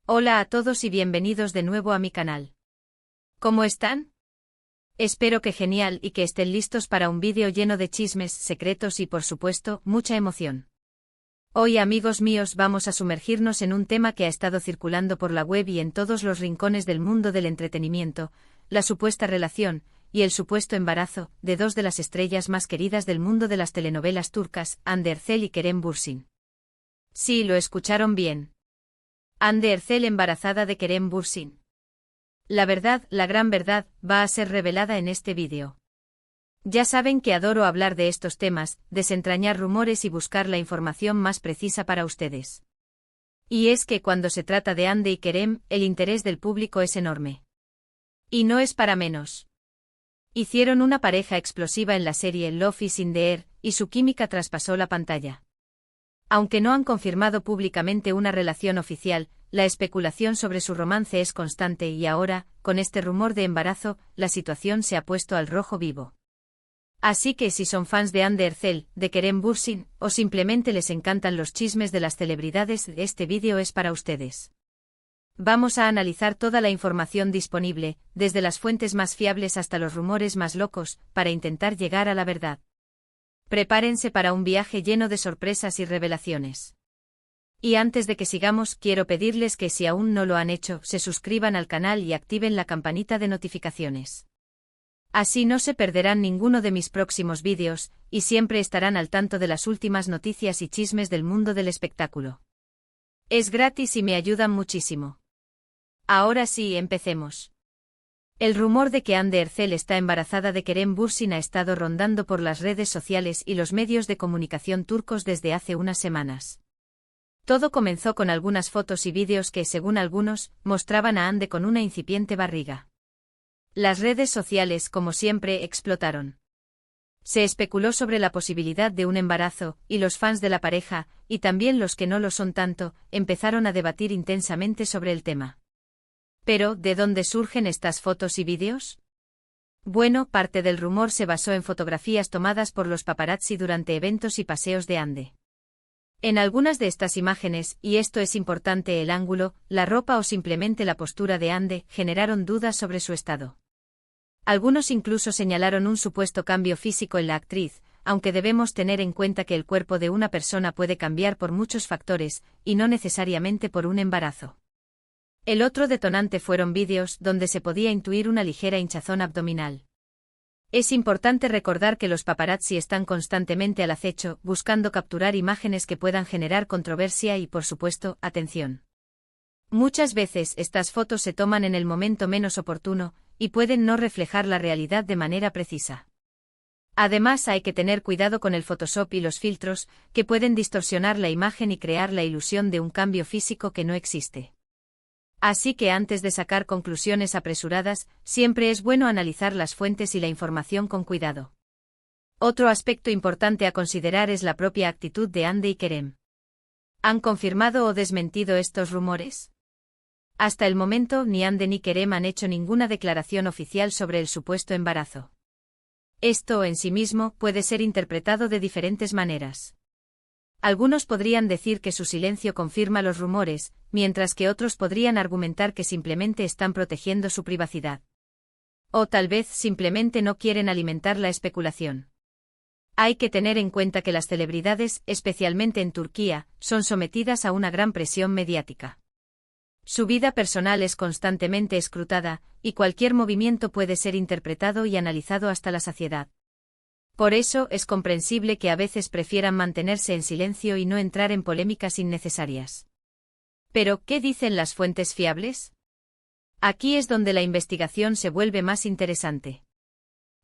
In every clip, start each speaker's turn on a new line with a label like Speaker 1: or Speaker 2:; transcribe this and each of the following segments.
Speaker 1: Hola a todos y bienvenidos de nuevo a mi canal. ¿Cómo están? Espero que genial y que estén listos para un vídeo lleno de chismes, secretos y por supuesto, mucha emoción. Hoy, amigos míos, vamos a sumergirnos en un tema que ha estado circulando por la web y en todos los rincones del mundo del entretenimiento, la supuesta relación y el supuesto embarazo de dos de las estrellas más queridas del mundo de las telenovelas turcas, Hande Erçel y Kerem Bürsin. Sí, lo escucharon bien. Hande Erçel embarazada de Kerem Bürsin. La verdad, la gran verdad, va a ser revelada en este vídeo. Ya saben que adoro hablar de estos temas, desentrañar rumores y buscar la información más precisa para ustedes. Y es que cuando se trata de Hande y Kerem, el interés del público es enorme. Y no es para menos. Hicieron una pareja explosiva en la serie Love is in the Air, y su química traspasó la pantalla. Aunque no han confirmado públicamente una relación oficial, la especulación sobre su romance es constante y ahora, con este rumor de embarazo, la situación se ha puesto al rojo vivo. Así que si son fans de Hande Erçel, de Kerem Bürsin, o simplemente les encantan los chismes de las celebridades, este vídeo es para ustedes. Vamos a analizar toda la información disponible, desde las fuentes más fiables hasta los rumores más locos, para intentar llegar a la verdad. Prepárense para un viaje lleno de sorpresas y revelaciones. Y antes de que sigamos, quiero pedirles que si aún no lo han hecho, se suscriban al canal y activen la campanita de notificaciones. Así no se perderán ninguno de mis próximos vídeos, y siempre estarán al tanto de las últimas noticias y chismes del mundo del espectáculo. Es gratis y me ayudan muchísimo. Ahora sí, empecemos. El rumor de que Hande Erçel está embarazada de Kerem Bürsin ha estado rondando por las redes sociales y los medios de comunicación turcos desde hace unas semanas. Todo comenzó con algunas fotos y vídeos que, según algunos, mostraban a Hande con una incipiente barriga. Las redes sociales, como siempre, explotaron. Se especuló sobre la posibilidad de un embarazo, y los fans de la pareja, y también los que no lo son tanto, empezaron a debatir intensamente sobre el tema. Pero, ¿de dónde surgen estas fotos y vídeos? Bueno, parte del rumor se basó en fotografías tomadas por los paparazzi durante eventos y paseos de Hande. En algunas de estas imágenes, y esto es importante, el ángulo, la ropa o simplemente la postura de Hande generaron dudas sobre su estado. Algunos incluso señalaron un supuesto cambio físico en la actriz, aunque debemos tener en cuenta que el cuerpo de una persona puede cambiar por muchos factores, y no necesariamente por un embarazo. El otro detonante fueron vídeos donde se podía intuir una ligera hinchazón abdominal. Es importante recordar que los paparazzi están constantemente al acecho, buscando capturar imágenes que puedan generar controversia y, por supuesto, atención. Muchas veces estas fotos se toman en el momento menos oportuno, y pueden no reflejar la realidad de manera precisa. Además, hay que tener cuidado con el Photoshop y los filtros, que pueden distorsionar la imagen y crear la ilusión de un cambio físico que no existe. Así que antes de sacar conclusiones apresuradas, siempre es bueno analizar las fuentes y la información con cuidado. Otro aspecto importante a considerar es la propia actitud de Hande y Kerem. ¿Han confirmado o desmentido estos rumores? Hasta el momento, ni Hande ni Kerem han hecho ninguna declaración oficial sobre el supuesto embarazo. Esto, en sí mismo, puede ser interpretado de diferentes maneras. Algunos podrían decir que su silencio confirma los rumores, mientras que otros podrían argumentar que simplemente están protegiendo su privacidad. O tal vez simplemente no quieren alimentar la especulación. Hay que tener en cuenta que las celebridades, especialmente en Turquía, son sometidas a una gran presión mediática. Su vida personal es constantemente escrutada, y cualquier movimiento puede ser interpretado y analizado hasta la saciedad. Por eso es comprensible que a veces prefieran mantenerse en silencio y no entrar en polémicas innecesarias. Pero, ¿qué dicen las fuentes fiables? Aquí es donde la investigación se vuelve más interesante.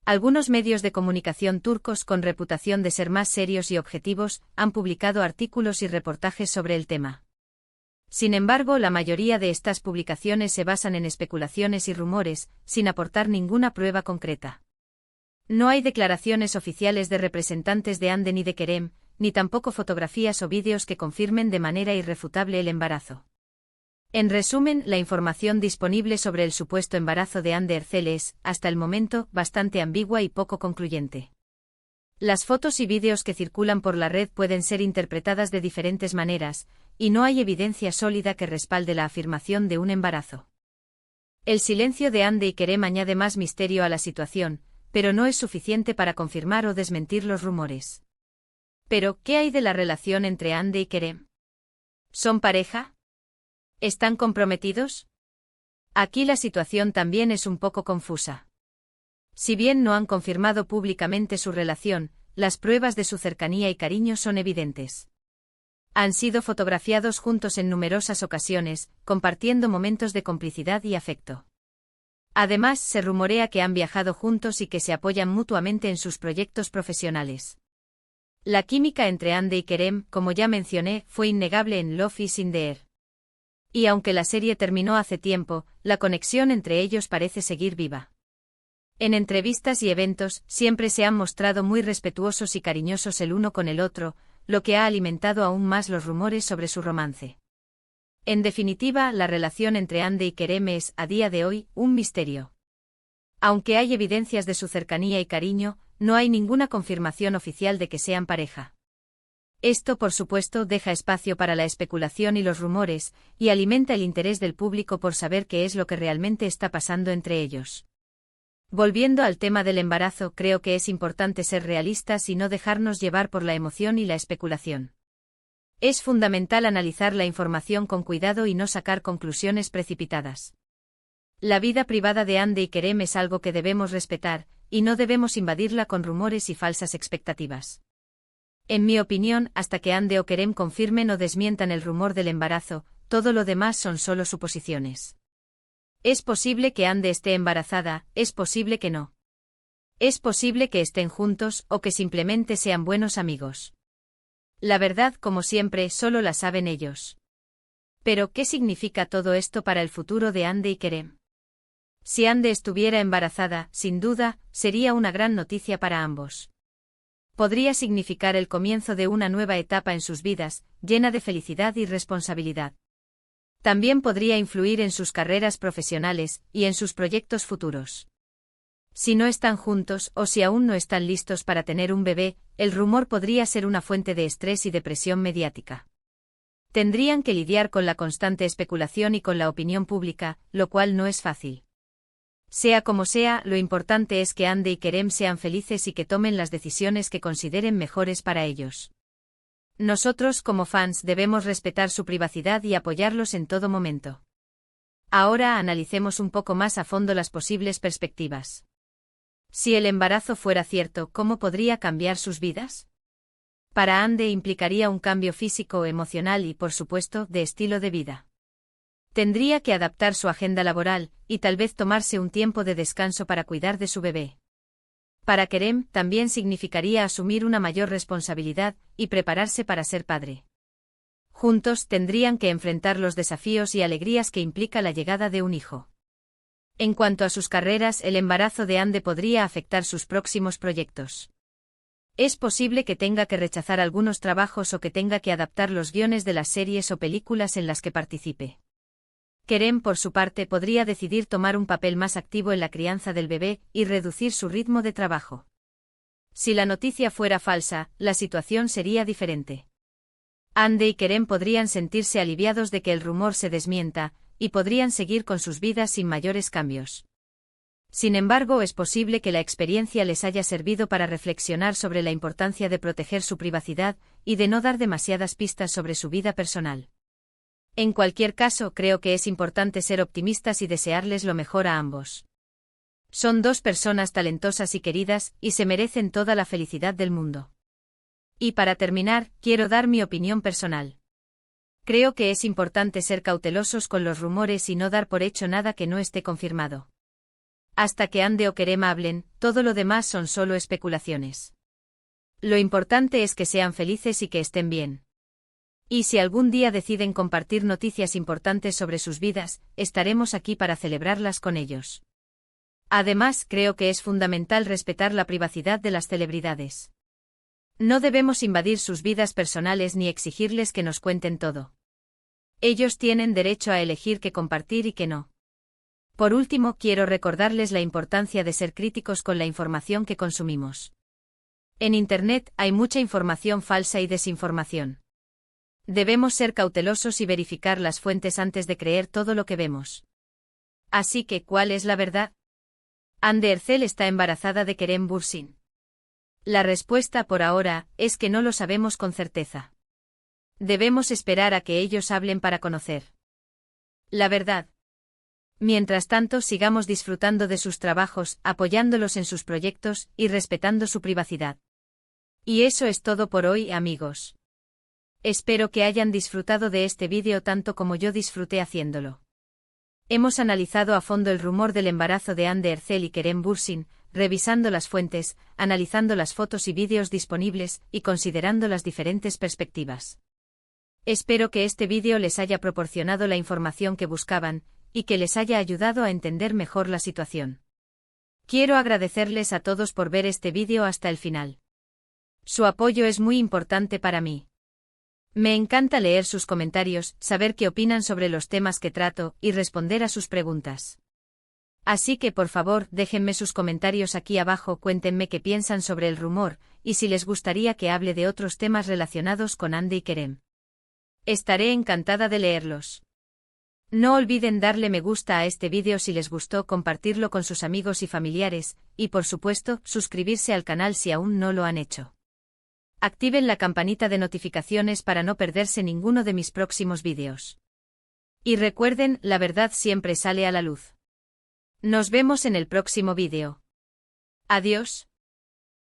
Speaker 1: Algunos medios de comunicación turcos con reputación de ser más serios y objetivos han publicado artículos y reportajes sobre el tema. Sin embargo, la mayoría de estas publicaciones se basan en especulaciones y rumores, sin aportar ninguna prueba concreta. No hay declaraciones oficiales de representantes de Hande ni de Kerem, ni tampoco fotografías o vídeos que confirmen de manera irrefutable el embarazo. En resumen, la información disponible sobre el supuesto embarazo de Hande Erçel es, hasta el momento, bastante ambigua y poco concluyente. Las fotos y vídeos que circulan por la red pueden ser interpretadas de diferentes maneras, y no hay evidencia sólida que respalde la afirmación de un embarazo. El silencio de Hande y Kerem añade más misterio a la situación, pero no es suficiente para confirmar o desmentir los rumores. Pero, ¿qué hay de la relación entre Hande y Kerem? ¿Son pareja? ¿Están comprometidos? Aquí la situación también es un poco confusa. Si bien no han confirmado públicamente su relación, las pruebas de su cercanía y cariño son evidentes. Han sido fotografiados juntos en numerosas ocasiones, compartiendo momentos de complicidad y afecto. Además, se rumorea que han viajado juntos y que se apoyan mutuamente en sus proyectos profesionales. La química entre Hande y Kerem, como ya mencioné, fue innegable en Love is in the Air. Y aunque la serie terminó hace tiempo, la conexión entre ellos parece seguir viva. En entrevistas y eventos, siempre se han mostrado muy respetuosos y cariñosos el uno con el otro, lo que ha alimentado aún más los rumores sobre su romance. En definitiva, la relación entre Hande y Kerem es, a día de hoy, un misterio. Aunque hay evidencias de su cercanía y cariño, no hay ninguna confirmación oficial de que sean pareja. Esto, por supuesto, deja espacio para la especulación y los rumores, y alimenta el interés del público por saber qué es lo que realmente está pasando entre ellos. Volviendo al tema del embarazo, creo que es importante ser realistas y no dejarnos llevar por la emoción y la especulación. Es fundamental analizar la información con cuidado y no sacar conclusiones precipitadas. La vida privada de Hande y Kerem es algo que debemos respetar, y no debemos invadirla con rumores y falsas expectativas. En mi opinión, hasta que Hande o Kerem confirmen o desmientan el rumor del embarazo, todo lo demás son solo suposiciones. Es posible que Hande esté embarazada, es posible que no. Es posible que estén juntos o que simplemente sean buenos amigos. La verdad, como siempre, solo la saben ellos. Pero, ¿qué significa todo esto para el futuro de Hande y Kerem? Si Hande estuviera embarazada, sin duda, sería una gran noticia para ambos. Podría significar el comienzo de una nueva etapa en sus vidas, llena de felicidad y responsabilidad. También podría influir en sus carreras profesionales y en sus proyectos futuros. Si no están juntos o si aún no están listos para tener un bebé, el rumor podría ser una fuente de estrés y depresión mediática. Tendrían que lidiar con la constante especulación y con la opinión pública, lo cual no es fácil. Sea como sea, lo importante es que Hande y Kerem sean felices y que tomen las decisiones que consideren mejores para ellos. Nosotros, como fans, debemos respetar su privacidad y apoyarlos en todo momento. Ahora analicemos un poco más a fondo las posibles perspectivas. Si el embarazo fuera cierto, ¿cómo podría cambiar sus vidas? Para Hande implicaría un cambio físico, emocional y, por supuesto, de estilo de vida. Tendría que adaptar su agenda laboral, y tal vez tomarse un tiempo de descanso para cuidar de su bebé. Para Kerem, también significaría asumir una mayor responsabilidad, y prepararse para ser padre. Juntos tendrían que enfrentar los desafíos y alegrías que implica la llegada de un hijo. En cuanto a sus carreras, el embarazo de Hande podría afectar sus próximos proyectos. Es posible que tenga que rechazar algunos trabajos o que tenga que adaptar los guiones de las series o películas en las que participe. Kerem, por su parte, podría decidir tomar un papel más activo en la crianza del bebé y reducir su ritmo de trabajo. Si la noticia fuera falsa, la situación sería diferente. Hande y Kerem podrían sentirse aliviados de que el rumor se desmienta, y podrían seguir con sus vidas sin mayores cambios. Sin embargo, es posible que la experiencia les haya servido para reflexionar sobre la importancia de proteger su privacidad y de no dar demasiadas pistas sobre su vida personal. En cualquier caso, creo que es importante ser optimistas y desearles lo mejor a ambos. Son dos personas talentosas y queridas, y se merecen toda la felicidad del mundo. Y para terminar, quiero dar mi opinión personal. Creo que es importante ser cautelosos con los rumores y no dar por hecho nada que no esté confirmado. Hasta que Hande o Kerem hablen, todo lo demás son solo especulaciones. Lo importante es que sean felices y que estén bien. Y si algún día deciden compartir noticias importantes sobre sus vidas, estaremos aquí para celebrarlas con ellos. Además, creo que es fundamental respetar la privacidad de las celebridades. No debemos invadir sus vidas personales ni exigirles que nos cuenten todo. Ellos tienen derecho a elegir qué compartir y qué no. Por último, quiero recordarles la importancia de ser críticos con la información que consumimos. En Internet hay mucha información falsa y desinformación. Debemos ser cautelosos y verificar las fuentes antes de creer todo lo que vemos. Así que, ¿cuál es la verdad? Hande Erçel está embarazada de Kerem Bürsin. La respuesta por ahora es que no lo sabemos con certeza. Debemos esperar a que ellos hablen para conocer la verdad. Mientras tanto, sigamos disfrutando de sus trabajos, apoyándolos en sus proyectos y respetando su privacidad. Y eso es todo por hoy, amigos. Espero que hayan disfrutado de este vídeo tanto como yo disfruté haciéndolo. Hemos analizado a fondo el rumor del embarazo de Hande Erçel y Kerem Bürsin, revisando las fuentes, analizando las fotos y vídeos disponibles y considerando las diferentes perspectivas. Espero que este vídeo les haya proporcionado la información que buscaban y que les haya ayudado a entender mejor la situación. Quiero agradecerles a todos por ver este vídeo hasta el final. Su apoyo es muy importante para mí. Me encanta leer sus comentarios, saber qué opinan sobre los temas que trato y responder a sus preguntas. Así que por favor, déjenme sus comentarios aquí abajo, cuéntenme qué piensan sobre el rumor, y si les gustaría que hable de otros temas relacionados con Hande y Kerem. Estaré encantada de leerlos. No olviden darle me gusta a este vídeo si les gustó, compartirlo con sus amigos y familiares, y por supuesto, suscribirse al canal si aún no lo han hecho. Activen la campanita de notificaciones para no perderse ninguno de mis próximos vídeos. Y recuerden, la verdad siempre sale a la luz. Nos vemos en el próximo vídeo. Adiós.